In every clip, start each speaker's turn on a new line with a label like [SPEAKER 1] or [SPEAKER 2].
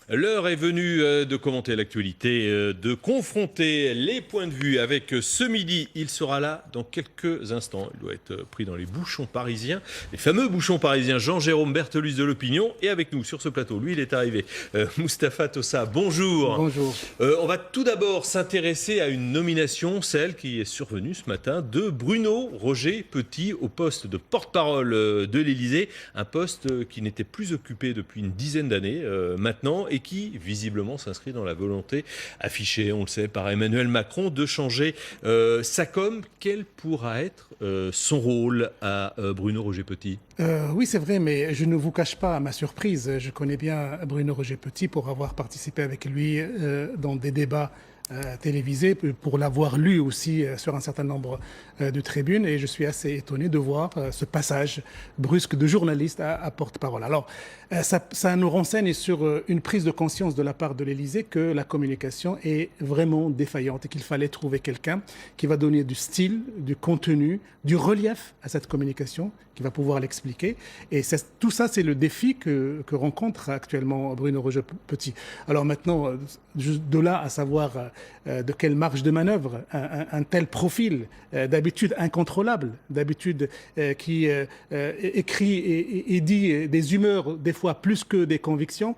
[SPEAKER 1] L'heure est venue de commenter l'actualité, de confronter les points de vue avec ce midi. Il sera là dans quelques instants. Il doit être pris dans les bouchons parisiens, les fameux bouchons parisiens. Jean-Jérôme Berthelus de l'Opinion est avec nous sur ce plateau. Lui, il est arrivé. Mustapha Tossa, bonjour.
[SPEAKER 2] Bonjour.
[SPEAKER 1] On va tout d'abord s'intéresser à une nomination, celle qui est survenue ce matin, de Bruno Roger Petit au poste de porte-parole de l'Élysée. Un poste qui n'était plus occupé depuis une dizaine d'années maintenant et qui visiblement s'inscrit dans la volonté affichée, on le sait, par Emmanuel Macron de changer sa com. Quel pourra être son rôle à Bruno Roger Petit ?
[SPEAKER 2] Oui, c'est vrai, mais je ne vous cache pas ma surprise. Je connais bien Bruno Roger Petit pour avoir participé avec lui dans des débats télévisé, pour l'avoir lu aussi sur un certain nombre de tribunes, et je suis assez étonné de voir ce passage brusque de journaliste à porte-parole. Alors, ça nous renseigne sur une prise de conscience de la part de l'Élysée que la communication est vraiment défaillante et qu'il fallait trouver quelqu'un qui va donner du style, du contenu, du relief à cette communication, qui va pouvoir l'expliquer. Et tout ça, c'est le défi que rencontre actuellement Bruno Roger Petit. Alors maintenant, de là à savoir de quelle marge de manœuvre un tel profil, d'habitude incontrôlable, d'habitude qui écrit et dit des humeurs, des fois plus que des convictions,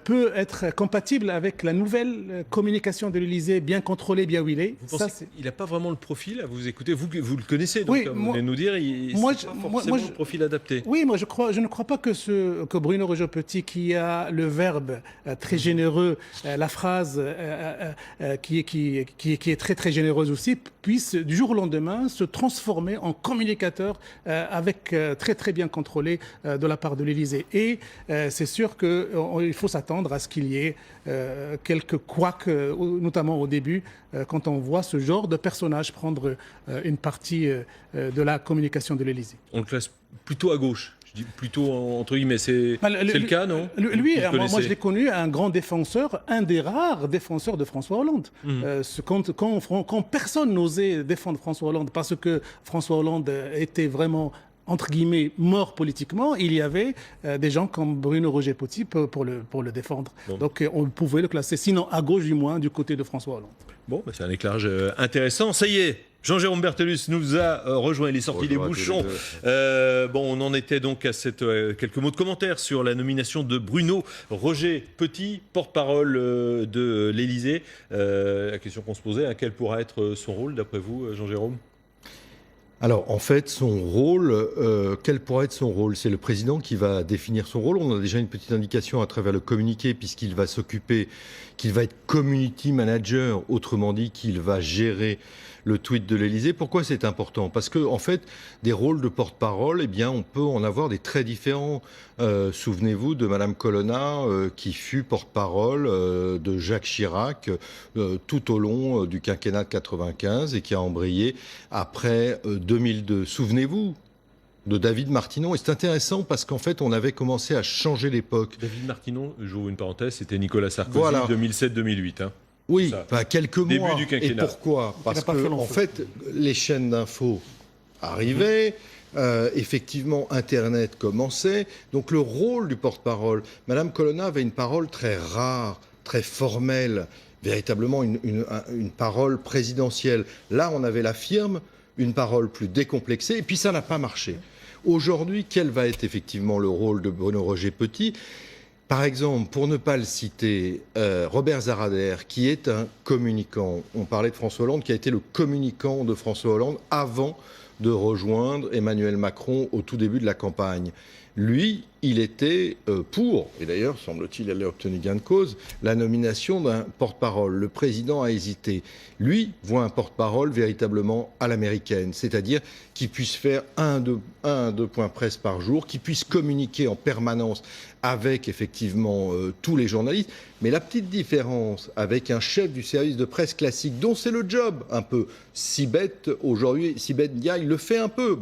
[SPEAKER 2] peut être compatible avec la nouvelle communication de l'Élysée, bien contrôlée, bien huilée.
[SPEAKER 1] Vous pensez qu'il n'a pas vraiment le profil à vous écouter, vous le connaissez, donc
[SPEAKER 2] oui,
[SPEAKER 1] vous venez nous dire,
[SPEAKER 2] moi,
[SPEAKER 1] c'est pas forcément le profil adapté.
[SPEAKER 2] Oui, moi je ne crois pas que Bruno Roger Petit, qui a le verbe très généreux, la phrase qui est très très généreuse aussi, puisse du jour au lendemain se transformer en communicateur avec très très bien contrôlé de la part de l'Élysée. Et c'est sûr qu'il faut s'attendre à ce qu'il y ait quelques couacs, notamment au début, quand on voit ce genre de personnage prendre une partie de la communication de l'Élysée.
[SPEAKER 1] On le classe plutôt à gauche. Je dis plutôt entre guillemets, c'est le cas, non ?
[SPEAKER 2] Lui, moi je l'ai connu, un grand défenseur, un des rares défenseurs de François Hollande. Quand personne n'osait défendre François Hollande parce que François Hollande était vraiment, entre guillemets, mort politiquement, il y avait des gens comme Bruno Roger Petit pour le défendre. Bon. Donc on pouvait le classer, sinon à gauche du moins, du côté de François Hollande.
[SPEAKER 1] Bon, c'est un éclairage intéressant. Ça y est, Jean-Jérôme Berthelus nous a rejoint, il est sorti des bouchons. On en était donc à quelques mots de commentaire sur la nomination de Bruno Roger Petit, porte-parole de l'Élysée. La question qu'on se posait, quel pourra être son rôle d'après vous, Jean-Jérôme ?
[SPEAKER 3] Alors, en fait, son rôle, quel pourrait être son rôle ? C'est le président qui va définir son rôle. On a déjà une petite indication à travers le communiqué, puisqu'il va s'occuper, qu'il va être community manager, autrement dit qu'il va gérer le tweet de l'Élysée. Pourquoi c'est important ? Parce que, en fait, des rôles de porte-parole, eh bien, on peut en avoir des très différents. Souvenez-vous de Madame Colonna, qui fut porte-parole de Jacques Chirac tout au long du quinquennat de 95 et qui a embrayé après 2002. Souvenez-vous de David Martinon. Et c'est intéressant parce qu'en fait, on avait commencé à changer l'époque.
[SPEAKER 1] David Martinon, j'ouvre une parenthèse, c'était Nicolas Sarkozy,
[SPEAKER 3] voilà.
[SPEAKER 1] 2007-2008.
[SPEAKER 3] Oui, quelques mois.
[SPEAKER 1] Début du quinquennat.
[SPEAKER 3] Et pourquoi ? Parce que, en fait, les chaînes d'infos arrivaient. Effectivement, Internet commençait. Donc, le rôle du porte-parole, Madame Colonna avait une parole très rare, très formelle, véritablement une parole présidentielle. Là, on avait la firme, une parole plus décomplexée, et puis ça n'a pas marché. Aujourd'hui, quel va être effectivement le rôle de Bruno Roger Petit ? Par exemple, pour ne pas le citer, Robert Zarader, qui est un communicant. On parlait de François Hollande, qui a été le communicant de François Hollande avant de rejoindre Emmanuel Macron au tout début de la campagne. Lui, il était pour, et d'ailleurs, semble-t-il, elle a obtenu gain de cause, la nomination d'un porte-parole. Le président a hésité. Lui voit un porte-parole véritablement à l'américaine, c'est-à-dire qui puisse faire un à deux points presse par jour, qui puisse communiquer en permanence avec effectivement tous les journalistes. Mais la petite différence avec un chef du service de presse classique, dont c'est le job un peu, Sibeth aujourd'hui, Sibeth Ndiaye, il le fait un peu,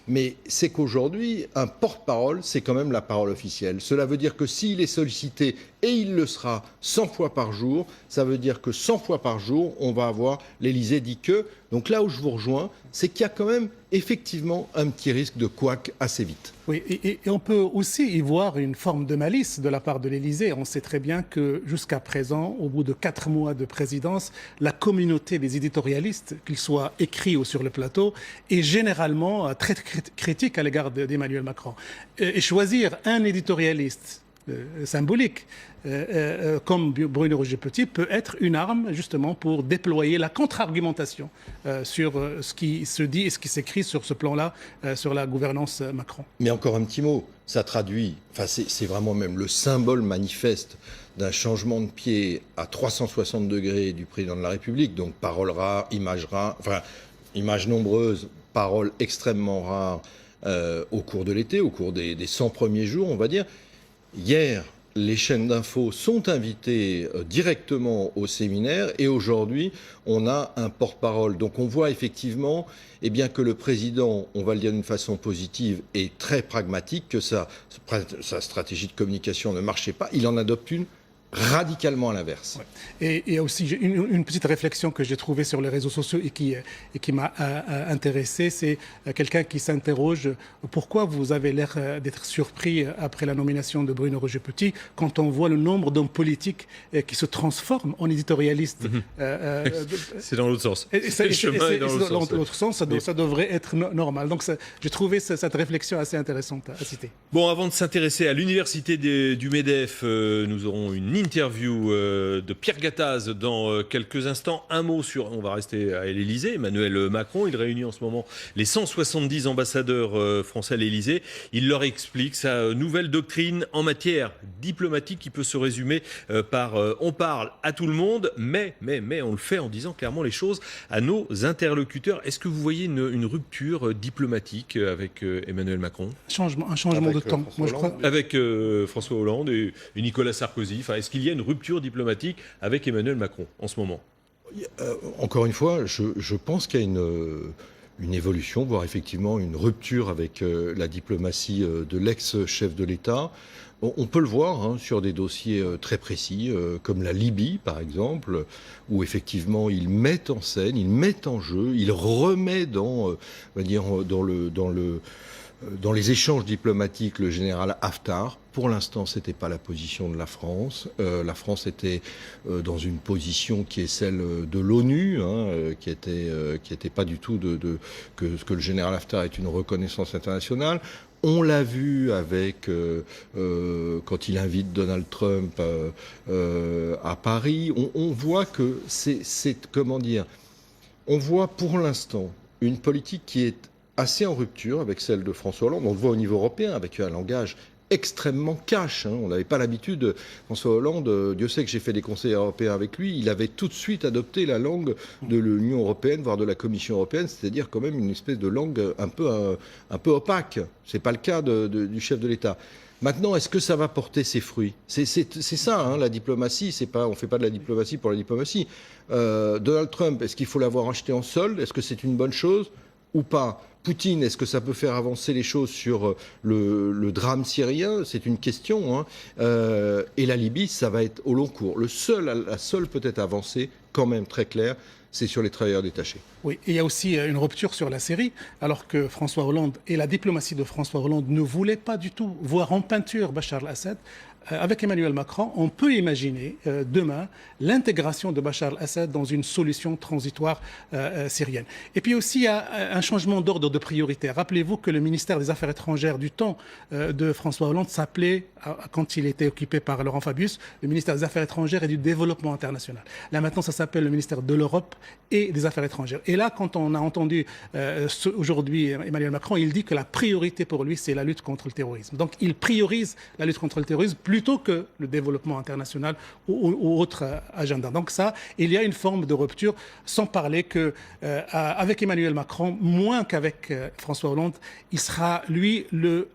[SPEAKER 3] mais c'est qu'aujourd'hui, un porte-parole, c'est quand même la parole officielle. Cela veut dire que s'il est sollicité, et il le sera 100 fois par jour, ça veut dire que 100 fois par jour, on va avoir l'Élysée dit que. Donc là où je vous rejoins, c'est qu'il y a quand même effectivement un petit risque de couac assez vite.
[SPEAKER 2] Oui, et on peut aussi y voir une forme de malice de la part de l'Élysée. On sait très bien que jusqu'à présent, au bout de 4 mois de présidence, la communauté des éditorialistes, qu'ils soient écrits ou sur le plateau, est généralement très critique à l'égard d'Emmanuel Macron. Et choisir un éditorialiste symbolique comme Bruno Roger-Petit peut être une arme justement pour déployer la contre-argumentation sur ce qui se dit et ce qui s'écrit sur ce plan-là, sur la gouvernance Macron.
[SPEAKER 3] Mais encore un petit mot, ça traduit, enfin c'est vraiment même le symbole manifeste d'un changement de pied à 360 degrés du président de la République, donc paroles rares, images nombreuses, paroles extrêmement rares au cours de l'été, au cours des 100 premiers jours, on va dire. Hier, les chaînes d'infos sont invitées directement au séminaire et aujourd'hui, on a un porte-parole. Donc on voit effectivement que le président, on va le dire d'une façon positive, est très pragmatique, que sa stratégie de communication ne marchait pas. Il en adopte une radicalement à l'inverse.
[SPEAKER 2] Ouais. Et il y a aussi une petite réflexion que j'ai trouvée sur les réseaux sociaux et qui m'a intéressé, c'est quelqu'un qui s'interroge pourquoi vous avez l'air d'être surpris après la nomination de Bruno Roger-Petit quand on voit le nombre d'hommes politiques qui se transforment en éditorialistes.
[SPEAKER 1] C'est dans l'autre sens.
[SPEAKER 2] Le chemin est dans l'autre sens. Ça devrait être normal. Donc j'ai trouvé cette réflexion assez intéressante à citer.
[SPEAKER 1] Bon, avant de s'intéresser à l'université du MEDEF, nous aurons une interview de Pierre Gattaz dans quelques instants. Un mot sur, on va rester à l'Élysée, Emmanuel Macron. Il réunit en ce moment les 170 ambassadeurs français à l'Élysée. Il leur explique sa nouvelle doctrine en matière diplomatique qui peut se résumer par on parle à tout le monde, mais on le fait en disant clairement les choses à nos interlocuteurs. Est-ce que vous voyez une rupture diplomatique avec Emmanuel Macron ?
[SPEAKER 2] Un changement de temps.
[SPEAKER 3] Moi, je crois.
[SPEAKER 1] Avec François Hollande et Nicolas Sarkozy. Enfin, est-ce qu'il y a une rupture diplomatique avec Emmanuel Macron en ce moment ?
[SPEAKER 3] Encore une fois, je pense qu'il y a une évolution, voire effectivement une rupture avec la diplomatie de l'ex-chef de l'État. On peut le voir sur des dossiers très précis, comme la Libye, par exemple, où effectivement il met en scène, il met en jeu, il remet dans les échanges diplomatiques le général Haftar. Pour l'instant, ce n'était pas la position de la France. La France était dans une position qui est celle de l'ONU, qui était pas du tout que le général Haftar ait une reconnaissance internationale. On l'a vu avec quand il invite Donald Trump à Paris. On voit que c'est comment dire. On voit pour l'instant une politique qui est assez en rupture avec celle de François Hollande. On le voit au niveau européen avec un langage extrêmement cash. On n'avait pas l'habitude. François Hollande, Dieu sait que j'ai fait des conseils européens avec lui, il avait tout de suite adopté la langue de l'Union européenne, voire de la Commission européenne, c'est-à-dire quand même une espèce de langue un peu opaque. C'est pas le cas du chef de l'État. Maintenant, est-ce que ça va porter ses fruits ? C'est ça, la diplomatie. On ne fait pas de la diplomatie pour la diplomatie. Donald Trump, est-ce qu'il faut l'avoir acheté en solde ? Est-ce que c'est une bonne chose ou pas ? Poutine, est-ce que ça peut faire avancer les choses sur le drame syrien ? C'est une question. Et la Libye, ça va être au long cours. La seule peut-être avancée, quand même très claire, c'est sur les travailleurs détachés.
[SPEAKER 2] Oui, et il y a aussi une rupture sur la Syrie, alors que François Hollande et la diplomatie de François Hollande ne voulaient pas du tout voir en peinture Bachar al-Assad. Avec Emmanuel Macron, on peut imaginer demain l'intégration de Bachar al-Assad dans une solution transitoire syrienne. Et puis aussi, il y a un changement d'ordre de priorité. Rappelez-vous que le ministère des Affaires étrangères du temps de François Hollande s'appelait, quand il était occupé par Laurent Fabius, le ministère des Affaires étrangères et du développement international. Là maintenant, ça s'appelle le ministère de l'Europe et des Affaires étrangères. Et là, quand on a entendu aujourd'hui Emmanuel Macron, il dit que la priorité pour lui, c'est la lutte contre le terrorisme. Donc il priorise la lutte contre le terrorisme plutôt que le développement international ou autre agenda. Donc ça, il y a une forme de rupture, sans parler qu'avec Emmanuel Macron, moins qu'avec François Hollande, il sera, lui,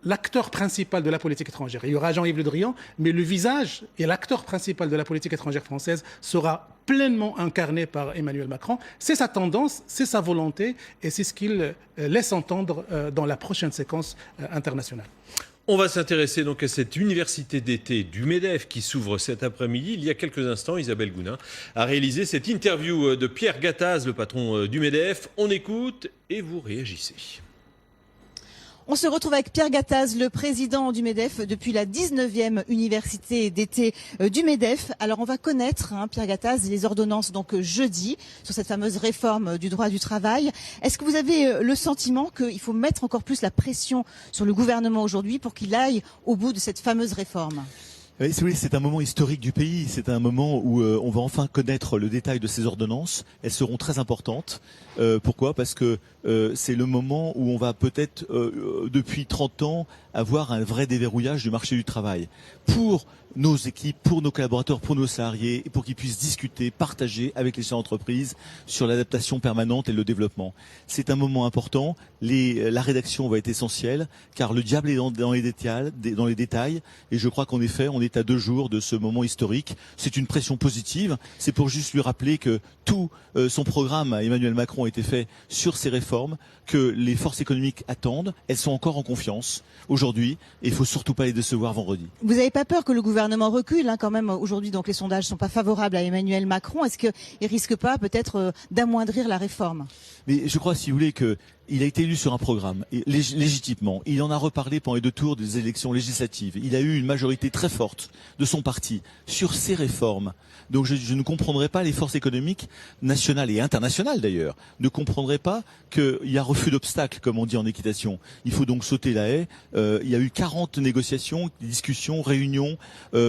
[SPEAKER 2] l'acteur principal de la politique étrangère. Il y aura Jean-Yves Le Drian, mais le visage et l'acteur principal de la politique étrangère française sera pleinement incarné par Emmanuel Macron. C'est sa tendance, c'est sa volonté, et c'est ce qu'il laisse entendre dans la prochaine séquence internationale.
[SPEAKER 1] On va s'intéresser donc à cette université d'été du MEDEF qui s'ouvre cet après-midi. Il y a quelques instants, Isabelle Gounin a réalisé cette interview de Pierre Gattaz, le patron du MEDEF. On écoute et vous réagissez.
[SPEAKER 4] On se retrouve avec Pierre Gattaz, le président du MEDEF, depuis la 19e université d'été du MEDEF. Alors on va connaître, Pierre Gattaz, les ordonnances donc jeudi sur cette fameuse réforme du droit du travail. Est-ce que vous avez le sentiment qu'il faut mettre encore plus la pression sur le gouvernement aujourd'hui pour qu'il aille au bout de cette fameuse réforme ?
[SPEAKER 5] Oui, c'est un moment historique du pays. C'est un moment où on va enfin connaître le détail de ces ordonnances. Elles seront très importantes. Pourquoi ? Parce que c'est le moment où on va peut-être, depuis 30 ans, avoir un vrai déverrouillage du marché du travail. Pour nos équipes, pour nos collaborateurs, pour nos salariés, et pour qu'ils puissent discuter, partager avec les chefs d'entreprise sur l'adaptation permanente et le développement. C'est un moment important. La rédaction va être essentielle, car le diable est dans les détails. Et je crois qu'en effet, on est à 2 jours de ce moment historique. C'est une pression positive. C'est pour juste lui rappeler que tout son programme à Emmanuel Macron a été fait sur ces réformes, que les forces économiques attendent. Elles sont encore en confiance aujourd'hui, et il faut surtout pas les décevoir vendredi.
[SPEAKER 4] Vous n'avez pas peur que le gouvernement recule quand même aujourd'hui, donc les sondages sont pas favorables à Emmanuel Macron. Est-ce qu'il risque pas peut-être d'amoindrir la réforme ?
[SPEAKER 5] Mais je crois, si vous voulez, que il a été élu sur un programme, et légitimement. Il en a reparlé pendant les 2 tours des élections législatives. Il a eu une majorité très forte de son parti sur ces réformes. Donc je ne comprendrais pas les forces économiques nationales et internationales d'ailleurs, ne comprendraient pas qu'il y a refus d'obstacles, comme on dit en équitation. Il faut donc sauter la haie. Il y a eu 40 négociations, discussions, réunions.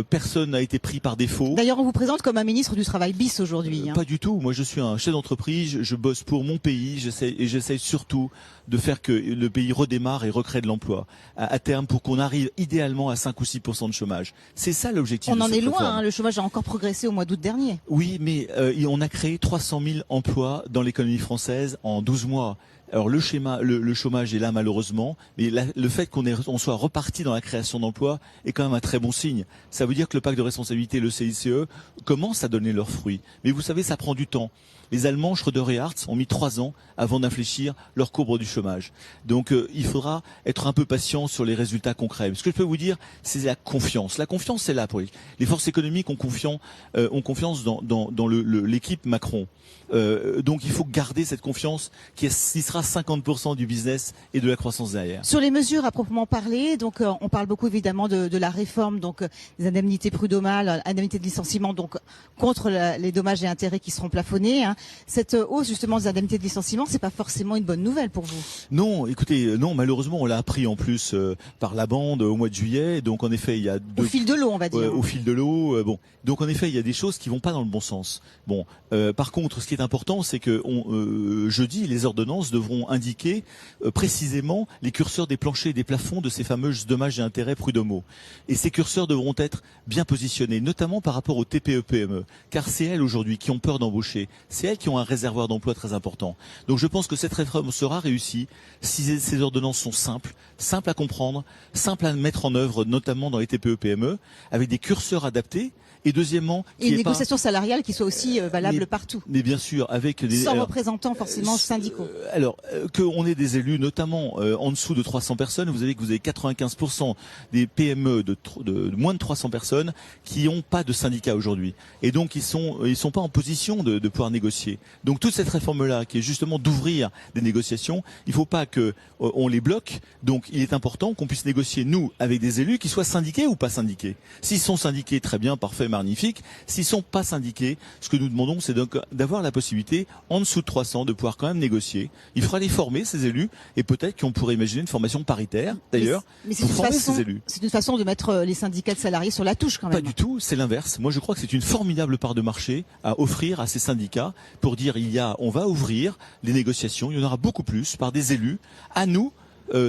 [SPEAKER 5] Personne n'a été pris par défaut.
[SPEAKER 4] D'ailleurs, on vous présente comme un ministre du Travail bis aujourd'hui.
[SPEAKER 5] Pas du tout. Moi, je suis un chef d'entreprise. Je bosse pour mon pays. J'essaie surtout de faire que le pays redémarre et recrée de l'emploi à terme pour qu'on arrive idéalement à 5 ou 6% de chômage. C'est ça l'objectif.
[SPEAKER 4] On en est loin, le chômage a encore progressé au mois d'août dernier.
[SPEAKER 5] Oui, mais on a créé 300 000 emplois dans l'économie française en 12 mois. Alors le chômage est là malheureusement, mais le fait qu'on soit reparti dans la création d'emplois est quand même un très bon signe. Ça veut dire que le pacte de responsabilité, le CICE, commence à donner leurs fruits. Mais vous savez, ça prend du temps. Les Allemands, Schröder et Hartz, ont mis 3 ans avant d'infléchir leur courbe du chômage. Donc il faudra être un peu patient sur les résultats concrets. Ce que je peux vous dire, c'est la confiance. La confiance, c'est là pour les forces économiques ont confiance dans l'équipe Macron. Donc il faut garder cette confiance qui sera 50% du business et de la croissance derrière.
[SPEAKER 4] Sur les mesures à proprement parler, donc on parle beaucoup évidemment de la réforme donc des indemnités prud'homales, indemnités de licenciement donc contre les dommages et intérêts qui seront plafonnés. Cette hausse justement des indemnités de licenciement, c'est pas forcément une bonne nouvelle pour vous.
[SPEAKER 5] Non, écoutez, non, malheureusement on l'a appris en plus par la bande au mois de juillet. Donc en effet il y a
[SPEAKER 4] au fil de l'eau on va dire.
[SPEAKER 5] Au fil de l'eau, bon. Donc en effet il y a des choses qui vont pas dans le bon sens. Bon, par contre ce qui est important, c'est que jeudi, les ordonnances devront indiquer précisément les curseurs des planchers et des plafonds de ces fameux dommages et intérêts prud'homaux. Et ces curseurs devront être bien positionnés, notamment par rapport aux TPE-PME, car c'est elles aujourd'hui qui ont peur d'embaucher, c'est elles qui ont un réservoir d'emploi très important. Donc je pense que cette réforme sera réussie si ces ordonnances sont simples à comprendre, simples à mettre en œuvre, notamment dans les TPE-PME, avec des curseurs adaptés. Et deuxièmement,
[SPEAKER 4] et une négociation salariale qui soit aussi valable partout.
[SPEAKER 5] Mais bien sûr, avec
[SPEAKER 4] sans représentants forcément syndicaux.
[SPEAKER 5] Alors qu'on ait des élus, notamment en dessous de 300 personnes, vous avez 95% des PME de moins de 300 personnes qui n'ont pas de syndicat aujourd'hui, et donc ils sont pas en position de pouvoir négocier. Donc toute cette réforme-là, qui est justement d'ouvrir des négociations, il ne faut pas que on les bloque. Donc il est important qu'on puisse négocier nous avec des élus qui soient syndiqués ou pas syndiqués. S'ils sont syndiqués, très bien, parfait. Magnifique. S'ils sont pas syndiqués, ce que nous demandons, c'est donc d'avoir la possibilité, en dessous de 300, de pouvoir quand même négocier. Il faudra les former, ces élus, et peut-être qu'on pourrait imaginer une formation paritaire, d'ailleurs, pour former ces élus.
[SPEAKER 4] C'est une façon de mettre les syndicats de salariés sur la touche, quand même.
[SPEAKER 5] Pas du tout, c'est l'inverse. Moi, je crois que c'est une formidable part de marché à offrir à ces syndicats pour dire, on va ouvrir les négociations, il y en aura beaucoup plus par des élus, à nous,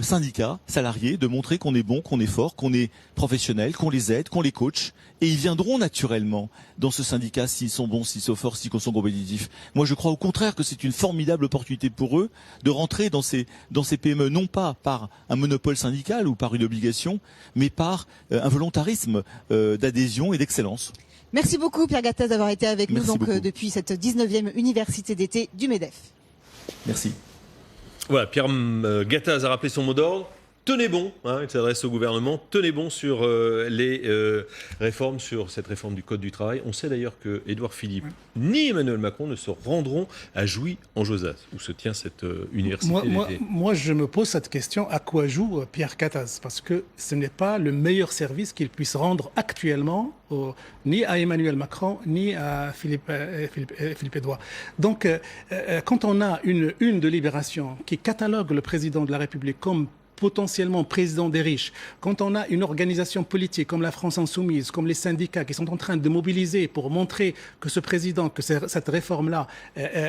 [SPEAKER 5] syndicats, salariés, de montrer qu'on est bon, qu'on est fort, qu'on est professionnel, qu'on les aide, qu'on les coach, et ils viendront naturellement dans ce syndicat s'ils sont bons, s'ils sont forts, s'ils sont compétitifs. Moi, je crois au contraire que c'est une formidable opportunité pour eux de rentrer dans ces PME, non pas par un monopole syndical ou par une obligation, mais par un volontarisme d'adhésion et d'excellence.
[SPEAKER 4] Merci beaucoup Pierre Gattaz d'avoir été avec nous depuis cette 19e université d'été du MEDEF.
[SPEAKER 5] Merci.
[SPEAKER 1] Voilà, Pierre Gattaz a rappelé son mot d'ordre. tenez bon, hein, il s'adresse au gouvernement, tenez bon sur les réformes, sur cette réforme du Code du travail. On sait d'ailleurs que Édouard Philippe ni Emmanuel Macron ne se rendront à Jouy-en-Josas, où se tient cette université d'été.
[SPEAKER 2] Moi, je me pose cette question, à quoi joue Pierre Gattaz? Parce que ce n'est pas le meilleur service qu'il puisse rendre actuellement ni à Emmanuel Macron, ni à Philippe Édouard. Donc, quand on a une de Libération qui catalogue le président de la République comme potentiellement président des riches, quand on a une organisation politique comme la France Insoumise, comme les syndicats qui sont en train de mobiliser pour montrer que ce président, que cette réforme-là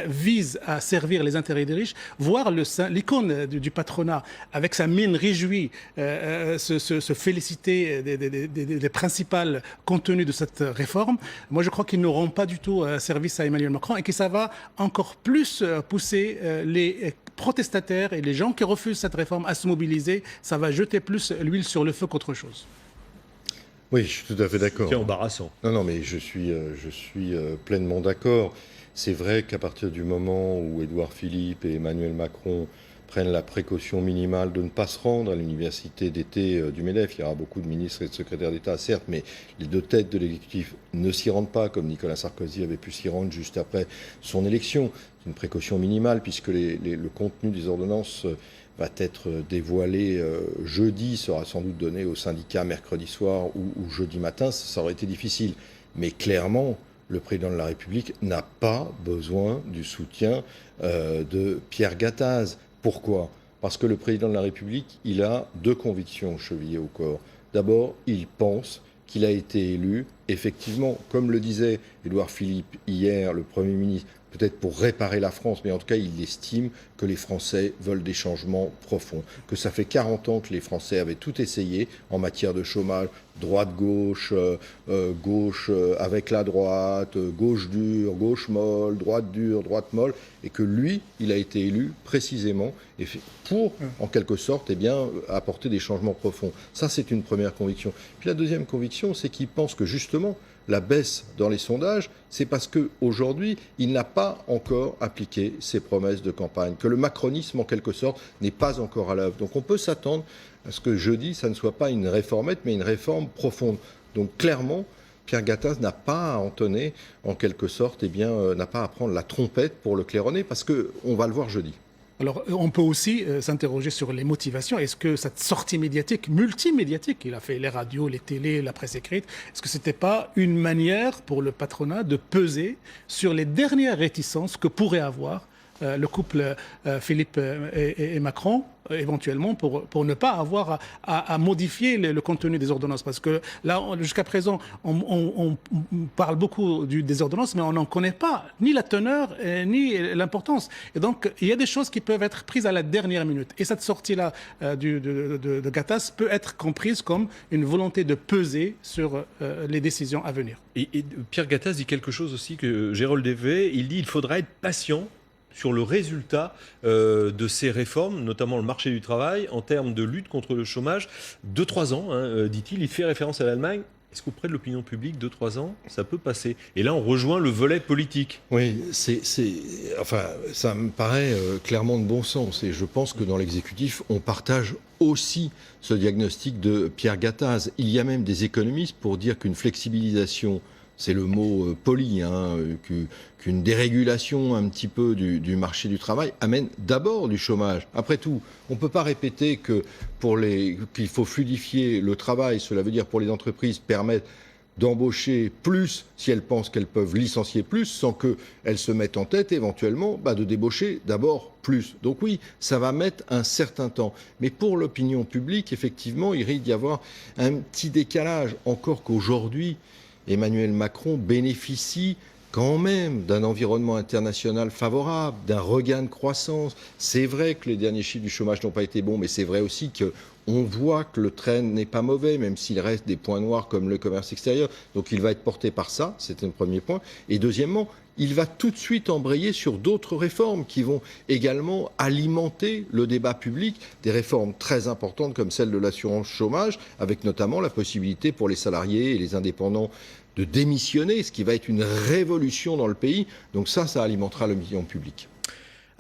[SPEAKER 2] vise à servir les intérêts des riches, voir l'icône du patronat avec sa mine réjouie se féliciter des principaux contenus de cette réforme, moi je crois qu'ils n'auront pas du tout service à Emmanuel Macron et que ça va encore plus pousser les protestataires et les gens qui refusent cette réforme à se mobiliser. Ça va jeter plus l'huile sur le feu qu'autre chose.
[SPEAKER 3] Oui, je suis tout à fait d'accord.
[SPEAKER 1] C'est embarrassant.
[SPEAKER 3] Non, mais je suis pleinement d'accord. C'est vrai qu'à partir du moment où Édouard Philippe et Emmanuel Macron prennent la précaution minimale de ne pas se rendre à l'université d'été du MEDEF, il y aura beaucoup de ministres et de secrétaires d'État, certes, mais les deux têtes de l'exécutif ne s'y rendent pas, comme Nicolas Sarkozy avait pu s'y rendre juste après son élection. C'est une précaution minimale, puisque le contenu des ordonnances va être dévoilé jeudi, sera sans doute donné aux syndicats mercredi soir ou jeudi matin. Ça aurait été difficile. Mais clairement, le président de la République n'a pas besoin du soutien de Pierre Gattaz. Pourquoi ? Parce que le président de la République, il a deux convictions chevillées au corps. D'abord, il pense qu'il a été élu, effectivement, comme le disait Édouard Philippe hier, le Premier ministre, peut-être pour réparer la France, mais en tout cas, il estime que les Français veulent des changements profonds, que ça fait 40 ans que les Français avaient tout essayé en matière de chômage, droite-gauche, gauche avec la droite, gauche dure, gauche molle, droite dure, droite molle, et que lui, il a été élu précisément pour, en quelque sorte, apporter des changements profonds. Ça, c'est une première conviction. Puis la deuxième conviction, c'est qu'il pense que justement, la baisse dans les sondages, c'est parce qu'aujourd'hui, il n'a pas encore appliqué ses promesses de campagne, que le macronisme, en quelque sorte, n'est pas encore à l'œuvre. Donc on peut s'attendre à ce que jeudi, ça ne soit pas une réformette, mais une réforme profonde. Donc clairement, Pierre Gattaz n'a pas à entonner, en quelque sorte, n'a pas à prendre la trompette pour le claironner, parce qu'on va le voir jeudi.
[SPEAKER 2] Alors, on peut aussi s'interroger sur les motivations. Est-ce que cette sortie médiatique, multimédiatique, il a fait les radios, les télés, la presse écrite, est-ce que ce n'était pas une manière pour le patronat de peser sur les dernières réticences que pourrait avoir le couple Philippe et Macron, éventuellement, pour ne pas avoir à modifier le contenu des ordonnances. Parce que là, jusqu'à présent, on parle beaucoup des ordonnances, mais on n'en connaît pas ni la teneur ni l'importance. Et donc, il y a des choses qui peuvent être prises à la dernière minute. Et cette sortie-là de Gattaz peut être comprise comme une volonté de peser sur les décisions à venir.
[SPEAKER 1] Et Pierre Gattaz dit quelque chose aussi que Gérold Dévé, il dit qu'il faudra être patient sur le résultat de ces réformes, notamment le marché du travail, en termes de lutte contre le chômage. 2-3 ans, dit-il, il fait référence à l'Allemagne. Est-ce qu'auprès de l'opinion publique, 2-3 ans, ça peut passer? Et là, on rejoint le volet politique.
[SPEAKER 3] Oui, ça me paraît clairement de bon sens. Et je pense que dans l'exécutif, on partage aussi ce diagnostic de Pierre Gattaz. Il y a même des économistes pour dire qu'une flexibilisation, c'est le mot poli, qu'une dérégulation un petit peu du marché du travail amène d'abord du chômage. Après tout, on ne peut pas répéter qu'il faut fluidifier le travail. Cela veut dire pour les entreprises permettre d'embaucher plus si elles pensent qu'elles peuvent licencier plus sans qu'elles se mettent en tête éventuellement de débaucher d'abord plus. Donc oui, ça va mettre un certain temps. Mais pour l'opinion publique, effectivement, il risque d'y avoir un petit décalage. Encore qu'aujourd'hui, Emmanuel Macron bénéficie quand même d'un environnement international favorable, d'un regain de croissance. C'est vrai que les derniers chiffres du chômage n'ont pas été bons, mais c'est vrai aussi qu'on voit que le trend n'est pas mauvais, même s'il reste des points noirs comme le commerce extérieur. Donc il va être porté par ça, c'est un premier point. Et deuxièmement, il va tout de suite embrayer sur d'autres réformes qui vont également alimenter le débat public, des réformes très importantes comme celle de l'assurance chômage, avec notamment la possibilité pour les salariés et les indépendants de démissionner, ce qui va être une révolution dans le pays. Donc ça alimentera l'opinion publique.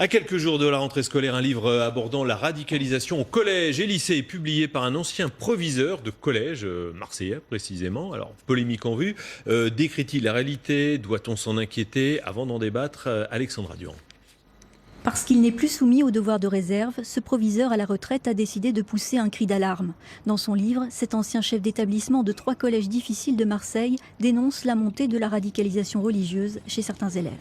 [SPEAKER 1] À quelques jours de la rentrée scolaire, un livre abordant la radicalisation au collège et lycée est publié par un ancien proviseur de collège marseillais précisément. Alors, polémique en vue. Décrit-il la réalité? Doit-on s'en inquiéter? Avant d'en débattre, Alexandra Durand.
[SPEAKER 6] Parce qu'il n'est plus soumis au devoir de réserve, ce proviseur à la retraite a décidé de pousser un cri d'alarme. Dans son livre, cet ancien chef d'établissement de 3 collèges difficiles de Marseille dénonce la montée de la radicalisation religieuse chez certains élèves.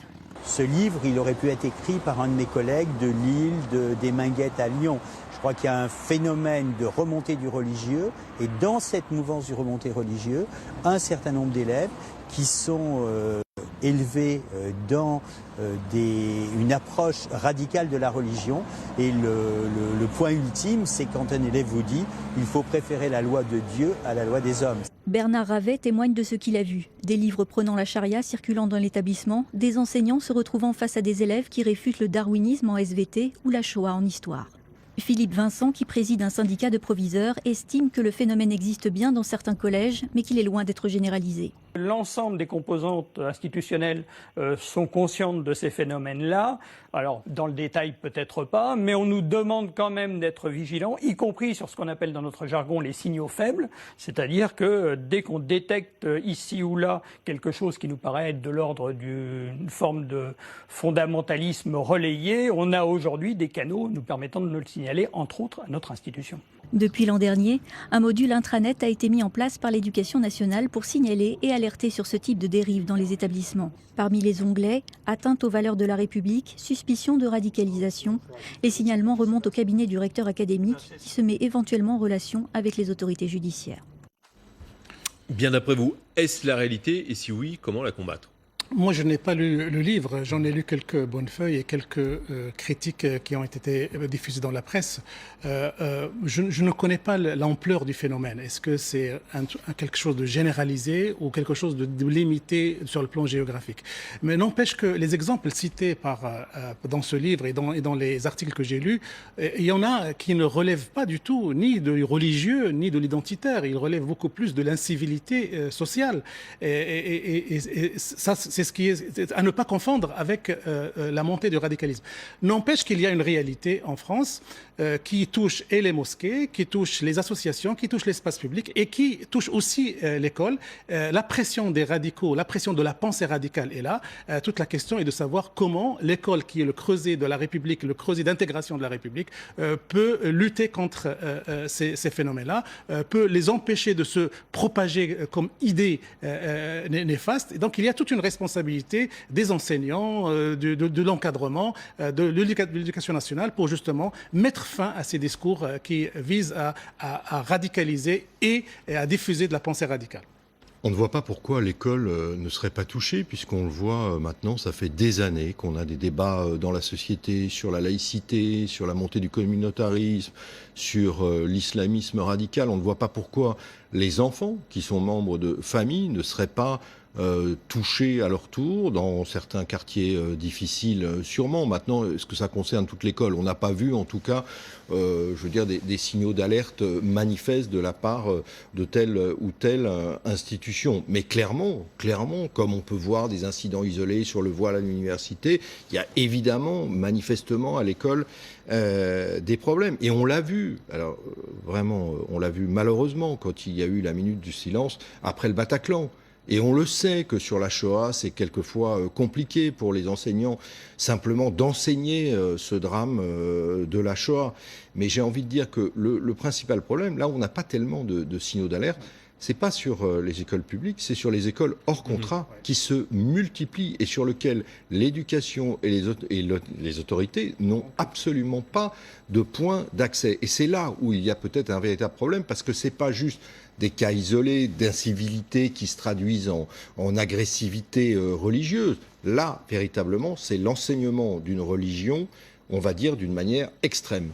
[SPEAKER 7] Ce livre, il aurait pu être écrit par un de mes collègues de Lille, des Minguettes à Lyon. Je crois qu'il y a un phénomène de remontée du religieux et dans cette mouvance du remontée religieux, un certain nombre d'élèves qui sont élevés dans une approche radicale de la religion. Et le point ultime, c'est quand un élève vous dit il faut préférer la loi de Dieu à la loi des hommes.
[SPEAKER 6] Bernard Ravet témoigne de ce qu'il a vu. Des livres prenant la charia circulant dans l'établissement, des enseignants se retrouvant face à des élèves qui réfutent le darwinisme en SVT ou la Shoah en histoire. Philippe Vincent, qui préside un syndicat de proviseurs, estime que le phénomène existe bien dans certains collèges, mais qu'il est loin d'être généralisé.
[SPEAKER 8] L'ensemble des composantes institutionnelles sont conscientes de ces phénomènes-là. Alors, dans le détail, peut-être pas, mais on nous demande quand même d'être vigilants, y compris sur ce qu'on appelle dans notre jargon les signaux faibles, c'est-à-dire que dès qu'on détecte ici ou là quelque chose qui nous paraît être de l'ordre d'une forme de fondamentalisme relayé, on a aujourd'hui des canaux nous permettant de nous le signaler, entre autres, à notre institution.
[SPEAKER 6] Depuis l'an dernier, un module intranet a été mis en place par l'Éducation nationale pour signaler et alerter sur ce type de dérive dans les établissements. Parmi les onglets, atteinte aux valeurs de la République, suspicion de radicalisation, les signalements remontent au cabinet du recteur académique qui se met éventuellement en relation avec les autorités judiciaires.
[SPEAKER 1] Bien d'après vous, est-ce la réalité et si oui, comment la combattre?
[SPEAKER 2] Moi, je n'ai pas lu le livre, j'en ai lu quelques bonnes feuilles et quelques critiques qui ont été diffusées dans la presse. Je ne connais pas l'ampleur du phénomène. Est-ce que c'est quelque chose de généralisé ou quelque chose de limité sur le plan géographique? Mais n'empêche que les exemples cités dans ce livre et dans les articles que j'ai lus, il y en a qui ne relèvent pas du tout ni de religieux ni de l'identitaire. Ils relèvent beaucoup plus de l'incivilité sociale. Et ça, c'est ce qui est à ne pas confondre avec la montée du radicalisme. N'empêche qu'il y a une réalité en France qui touche et les mosquées, qui touche les associations, qui touche l'espace public et qui touche aussi l'école. La pression des radicaux, la pression de la pensée radicale est là. Toute la question est de savoir comment l'école, qui est le creuset de la République, le creuset d'intégration de la République, peut lutter contre ces phénomènes-là, peut les empêcher de se propager comme idées néfastes. Et donc il y a toute une responsabilité des enseignants, de l'encadrement, de l'éducation nationale pour justement mettre fin à ces discours qui visent à radicaliser et à diffuser de la pensée radicale.
[SPEAKER 3] On ne voit pas pourquoi l'école ne serait pas touchée, puisqu'on le voit maintenant, ça fait des années qu'on a des débats dans la société sur la laïcité, sur la montée du communautarisme, sur l'islamisme radical. On ne voit pas pourquoi les enfants qui sont membres de familles ne seraient pas touchés à leur tour dans certains quartiers difficiles sûrement. Maintenant, est-ce que ça concerne toute l'école? On n'a pas vu en tout cas je veux dire des signaux d'alerte manifestes de la part de telle ou telle institution. Mais clairement, comme on peut voir des incidents isolés sur le voile à l'université, il y a évidemment, manifestement à l'école des problèmes. Et on l'a vu, alors vraiment, on l'a vu malheureusement quand il y a eu la minute du silence après le Bataclan. Et on le sait que sur la Shoah, c'est quelquefois compliqué pour les enseignants simplement d'enseigner ce drame de la Shoah. Mais j'ai envie de dire que le principal problème, là où on n'a pas tellement de signaux d'alerte, c'est pas sur les écoles publiques, c'est sur les écoles hors contrat qui se multiplient et sur lesquelles l'éducation et les autorités n'ont absolument pas de point d'accès. Et c'est là où il y a peut-être un véritable problème, parce que c'est pas juste des cas isolés d'incivilité qui se traduisent en agressivité religieuse. Là, véritablement, c'est l'enseignement d'une religion, on va dire, d'une manière extrême.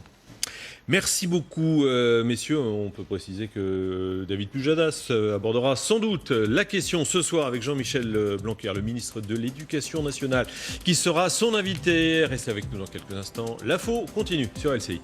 [SPEAKER 1] Merci beaucoup, messieurs. On peut préciser que David Pujadas abordera sans doute la question ce soir avec Jean-Michel Blanquer, le ministre de l'Éducation nationale, qui sera son invité. Restez avec nous dans quelques instants. L'info continue sur LCI.